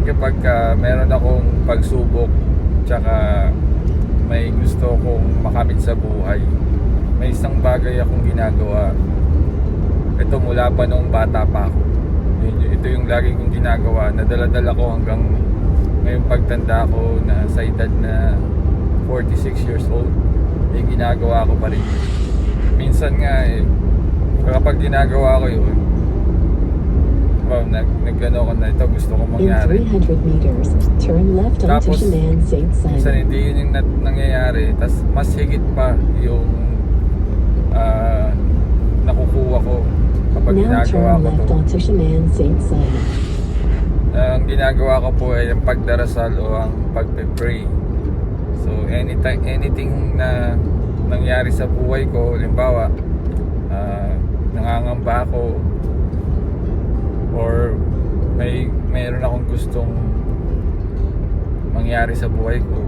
kapag meron akong pagsubok tsaka may gusto kong makamit sa buhay, may isang bagay akong ginagawa. Ito mula pa noong bata pa ako. Ito yung lagi kong ginagawa, nadala-dala ko hanggang ngayong pagtanda ko na sa edad na 46 years old, ginagawa ko pa rin. Minsan nga kapag ginagawa ko yun, nagano ko na ito, gusto ko mangyari. In 300 meters, turn left onto Tapos, Chemin St. minsan Simon. hindi yun yung nangyayari. Tapos mas higit pa yung nakukuha ko kapag Now ginagawa turn ko left to. onto Chemin St. Simon. Ang ginagawa ko po ay ang pagdarasal o ang pagpe-pray. So anything na nangyari sa buhay ko, halimbawa nangangamba ako or mayroon akong gustong mangyari sa buhay ko,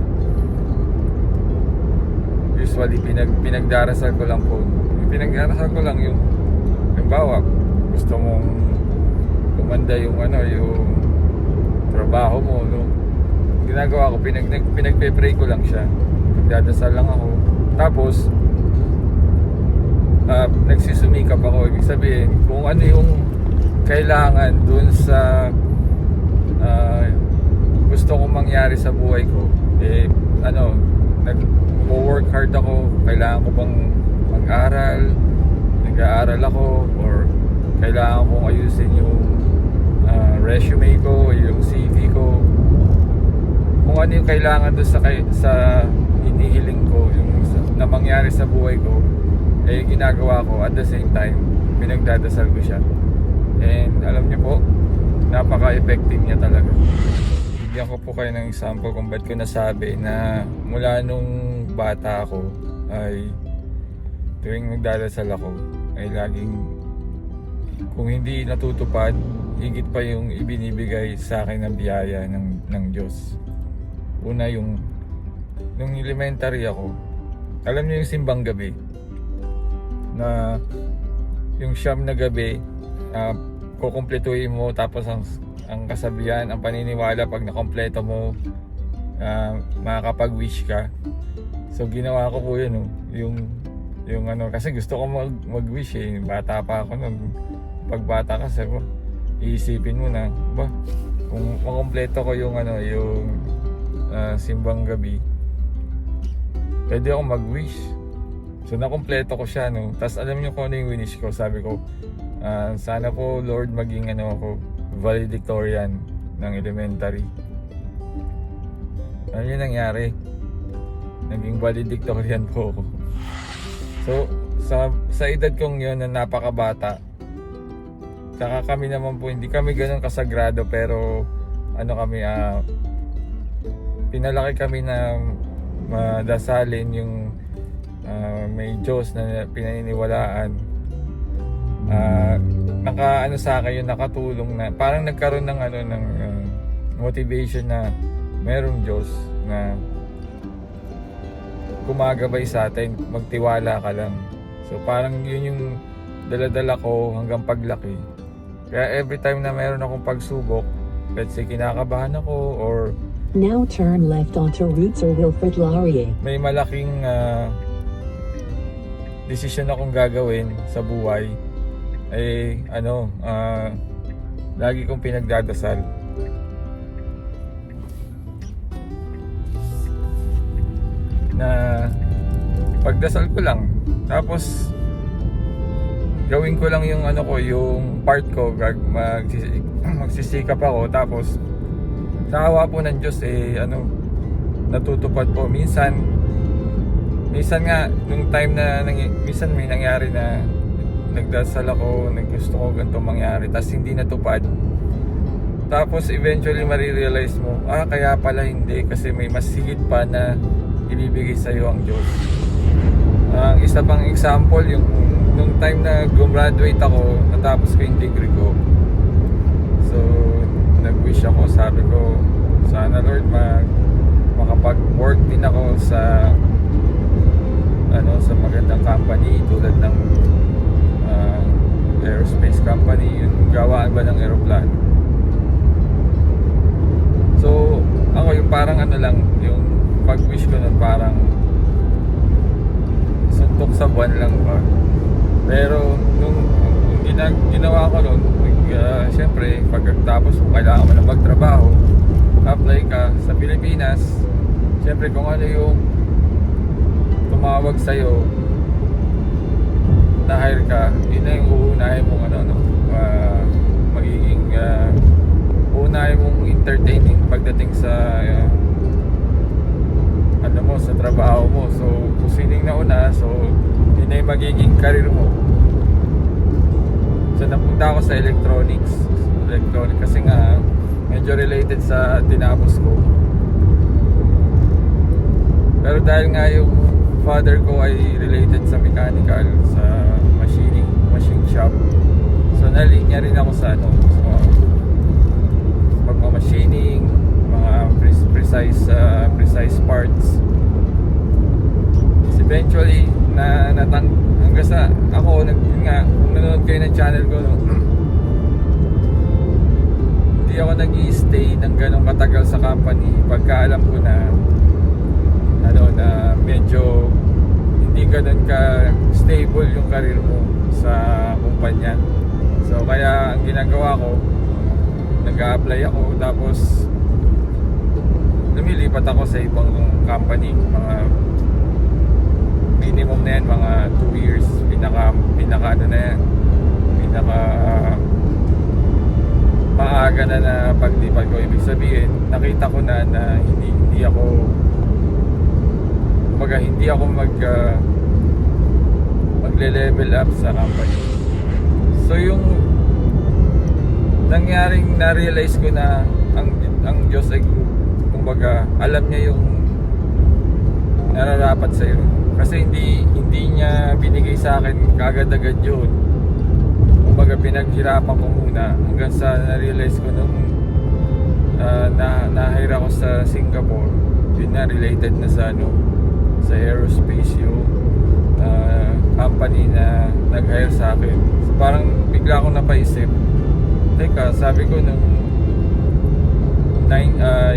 usually pinagdarasal ko lang po. Pinagdarasal ko lang yung halimbawa gusto mong kumanda yung yung trabaho mo, no? Ginagawa ko, pinagpe-pray ko lang siya. Nagdadasal lang ako. Tapos nagsusumikap ako. Ibig sabihin, kung ano yung kailangan dun sa gusto kong mangyari sa buhay ko, nag-work hard ako. Kailangan ko bang mag-aral, nag-aaral ako, or kailangan kong ayusin yung resume ko, yung CV ko, kung ano yung kailangan doon sa hinihiling ko, yung na mangyari sa buhay ko, ginagawa ko. At the same time, pinagdadasal ko siya. And alam niyo po, napaka-effective niya talaga. Bigyan ko po kayo ng example kung ba't ko nasabi na mula nung bata ako ay tuwing nagdadasal ako ay laging, kung hindi natutupad, higit pa yung ibinibigay sa akin ng biyaya ng Diyos. Una nung elementary ako, alam niyo yung simbang gabi na yung siyam na gabi, kukumpletuhin mo, tapos ang kasabihan, ang paniniwala, pag nakompleto mo, makakapag-wish ka. So ginawa ko po yun, yung kasi gusto ko mag-wish bata pa ako nun. Pag bata kasi po, iisipin mo na kung makompleto ko yung simbang gabi, pwede ako mag-wish. So nakompleto ko siya, no. Tapos alam niyo kung ano yung winish ko. Sabi ko, sana po Lord maging ako valedictorian ng elementary. Ano yung nangyari? Naging valedictorian po ako. So sa edad kong yun na napakabata, saka kami naman po, hindi kami ganun kasagrado, pero kami, pinalaki kami na madasalin yung may Diyos na pinaniniwalaan. Sa akin yun, nakatulong na parang nagkaroon ng ng motivation na merong Diyos na gumagabay sa atin, magtiwala ka lang. So parang yun yung dala-dala ko hanggang paglaki. Kaya every time na meron akong pagsubok, let's say kinakabahan ako or Now turn left onto Route Sir Wilfrid Laurier. may malaking desisyon akong gagawin sa buhay, lagi kong pinagdadasal na pagdasal ko lang, tapos gawin ko lang yung yung part ko, magsisikap ako, tapos sa awa po ng Diyos natutupad po. Minsan nga nung time na minsan may nangyari na nagdasal ako, gusto ko ganito mangyari, tapos hindi natupad. Tapos eventually marirealize mo, kaya pala hindi, kasi may mas higit pa na ibibigay sa iyo ang Diyos. Ang isa pang example, yung nung time na gumraduate ako, natapos ko yung degree ko. So nag-wish ako, sabi ko, sana Lord makapag-work din ako sa sa magandang company tulad ng aerospace company, yung gawaan ba ng aeroplano. sa buwan lang ba. Pero nung ginawa ko nun, syempre pagkatapos mo kailangan mo na magtrabaho, apply ka sa Pilipinas. Syempre kung ano yung tumawag sa'yo, na-hire ka, yun na yung uunahin mong magiging uunahin mong entertaining pagdating sa sa trabaho mo. So kung sining nauna, so yun na yung magiging career mo. So napunta ako sa electronics kasi nga medyo related sa tinapos ko. Pero dahil nga yung father ko ay related sa mechanical, sa machine shop, so nalinya rin ako sa pagmamachining, mga precise parts. Eventually hanggang sa ako kung nanonood kayo ng channel ko, hindi ako nag-i-stay ng ganong katagal sa company pagka alam ko na medyo hindi ganun ka stable yung career mo sa kumpanya. So kaya ang ginagawa ko, nag-a-apply ako, tapos lumilipat ako sa ibang company. Mga minimum na yan, mga 2 years, pinaka maaga na paglipat ko. Ibig sabihin, nakita ko na hindi ako magle-level up sa company. So yung nangyaring na-realize ko na ang Diyos ay kumbaga alam niya yung nararapat sa'yo. Kasi hindi niya binigay sa akin kagad-agad yun. Kumbaga pinaghirapan ko muna hanggang sa na-realize ko nung na-hire ako sa Singapore. Yun na, related na sa sa aerospace yung company na nag-hire sa akin. So parang bigla akong napaisip, teka, sabi ko nung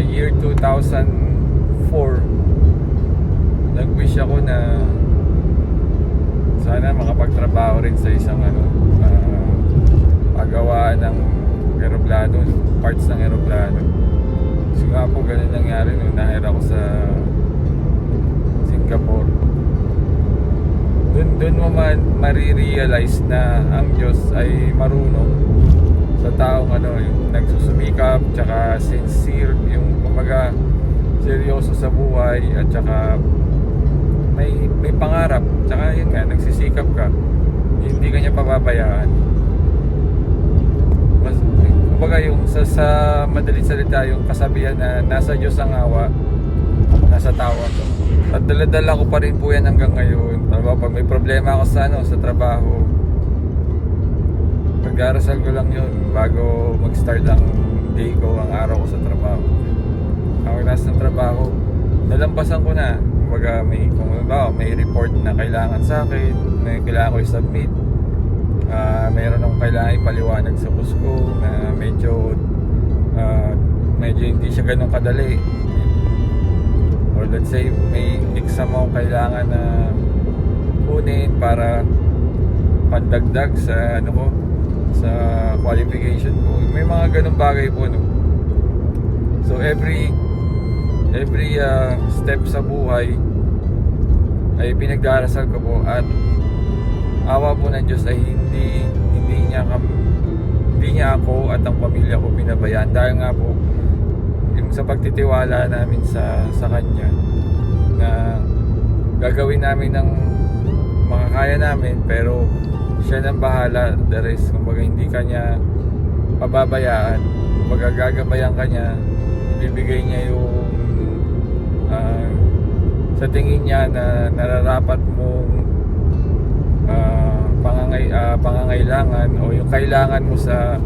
year 2004, nag-wish ako na sana makapagtrabaho rin sa isang paggawa ng aeroplano, parts ng aeroplano. So nga po ganun nangyari nung na-hire ako sa Singapore. Doon mo marirealize na ang Diyos ay marunong sa taong yung nagsusumikap, tsaka sincere, yung kumbaga seryoso sa buhay, at tsaka may pangarap, tsaka yun nga, nagsisikap ka, hindi ka niya pababayaan. Kumbaga yung sa madaling salita, yung kasabihan na nasa Diyos ang awa, nasa tao ako. At dala-dala ko pa rin po yan hanggang ngayon. Pag may problema ako sa trabaho, pag-arasal ko lang yun bago mag-start ang day ko, ang araw ko sa trabaho. Ako nasa ng trabaho, nalampasan ko na. Kumbaga may report na kailangan sa akin, may kailangan ko i-submit, mayroon akong kailangan ipaliwanag sa boss ko na medyo hindi siya ganun kadali, or let's say may exam akong kailangan na kunin para pandagdag sa sa qualification ko. May mga ganung bagay po, so every step sa buhay ay pinagdarasal ko po, at awa po ng Diyos ay hindi niya ako at ang pamilya ko pinabayaan, dahil nga po yung sa pagtitiwala namin sa Kanya na gagawin namin ng makakaya namin, pero siya nang bahala, the rest. Kumbaga hindi Kanya pababayaan, kumbaga gagabayan Kanya, ibibigay niya yung sa tingin niya na nararapat mong pangangailangan, o yung kailangan mo sa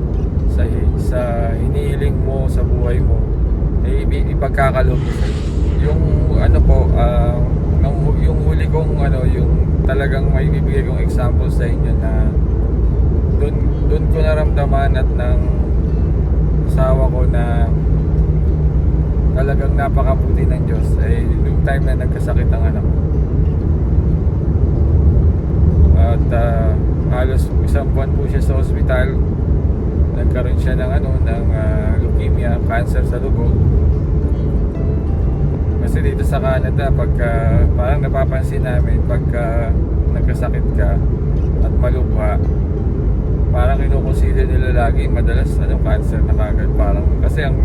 hinihiling mo sa buhay mo, ay ipagkakaloob mo sa yung yung huli kong yung talagang may bibigay kong example sa inyo, na doon ko naramdaman at ng asawa ko na talagang napakabuti ng Diyos, ay yung time na nagkasakit ang anak ko. At halos isang buwan po siya sa ospital. Nagkaroon siya ng leukemia, cancer sa dugo. Kasi dito sa Canada, pagka parang napapansin namin pagka nagkasakit ka at malubha, parang kinukonsider nila lagi madalas cancer na kagad. Parang kasi ang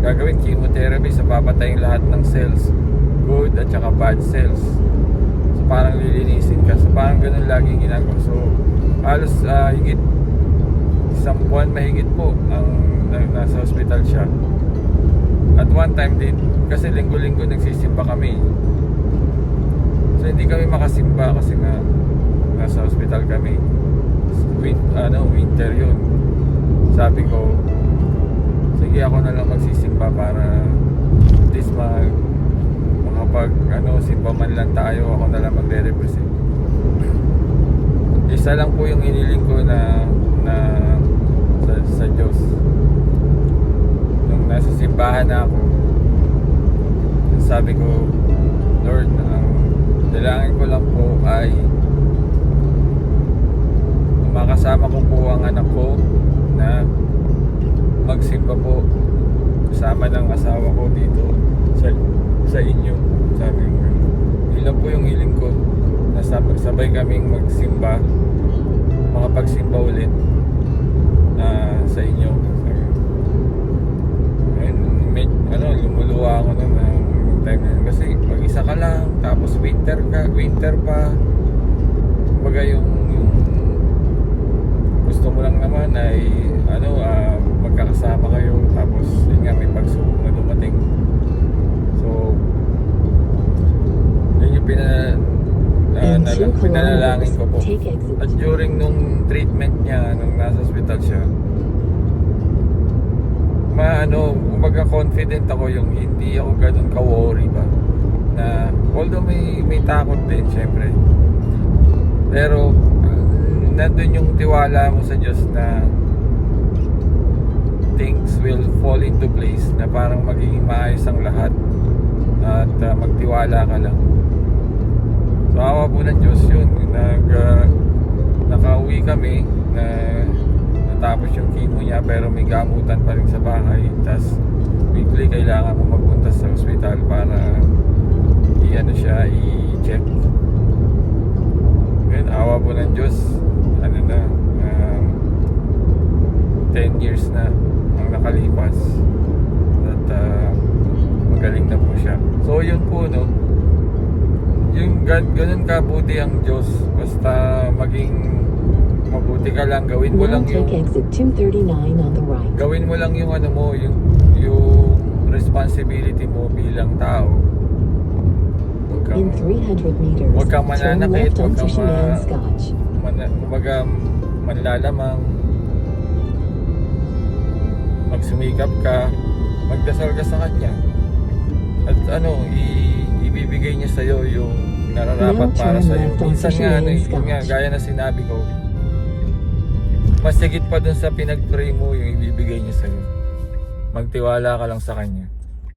gagawin chemotherapy sa papatayin lahat ng cells, good at saka bad cells. So parang lilinisin ka. So parang ganun lagi ginagawa. So halos higit isang buwan mahigit po ang nasa hospital siya. At one time din, kasi linggo-linggo nagsisimba kami. So hindi kami makasimba kasi nga nasa hospital kami. Winter yun. Sabi ko, sige ako na lang magsisimba para at least makapag simba man lang tayo, ako na lang magre-represent. Isa lang po yung iniling ko na sa Diyos. Nung nasa simbahan na ako, sabi ko, Lord, ang dalangin ko lang po ay makasama ko po ang anak ko na magsimba po kasama ng asawa ko dito sa inyo. Sabi ko, ilan po yung hiling ko na sabay kaming magsimba, makapagsimba ulit sa inyo. Sabi ko, lumuluwa ako ng time na yun. Kasi mag-isa ka lang, tapos winter pa. Kumbaga yung gusto mo lang naman ay magkakasama kayo, tapos yun nga, may pagsubok na dumating. So yun yung pinanalangin ko po. At during nung treatment niya, nung nasa hospital siya, kumbaga confident ako, yung hindi ako ganun ka-worry ba, na although may takot din syempre, pero nandun yung tiwala mo sa Diyos na things will fall into place, na parang magiging maayos ang lahat, at magtiwala ka lang. So awa po ng Diyos yun, nakauwi kami na natapos yung chemo niya, pero may gamutan pa rin sa bahay. Tas weekly kailangan mo magpunta sa ospital para i-check. Ngayon, awa po ng Diyos, 10 years na ang nakalipas, at magaling na po siya. So yun po, yung ganun kabuti ang Diyos. Basta maging mabuti ka lang, gawin mo Now lang take yung exit 239 on the right. gawin mo lang yung yung responsibility mo bilang tao. In 300 meters, Huwag kang turn mananakit, left huwag onto kang Shenanigans. kumbaga manlalamang, magsumikap ka, magdasal ka sa Kanya, at ibibigay niya sa'yo yung nararapat Now para turn sa'yo. left onto Minsan nga, yun nga, Shenanigans. gaya na sinabi ko, mas higit pa dun sa pinag-pray mo yung ibibigay niya sa'yo. Magtiwala ka lang sa Kanya.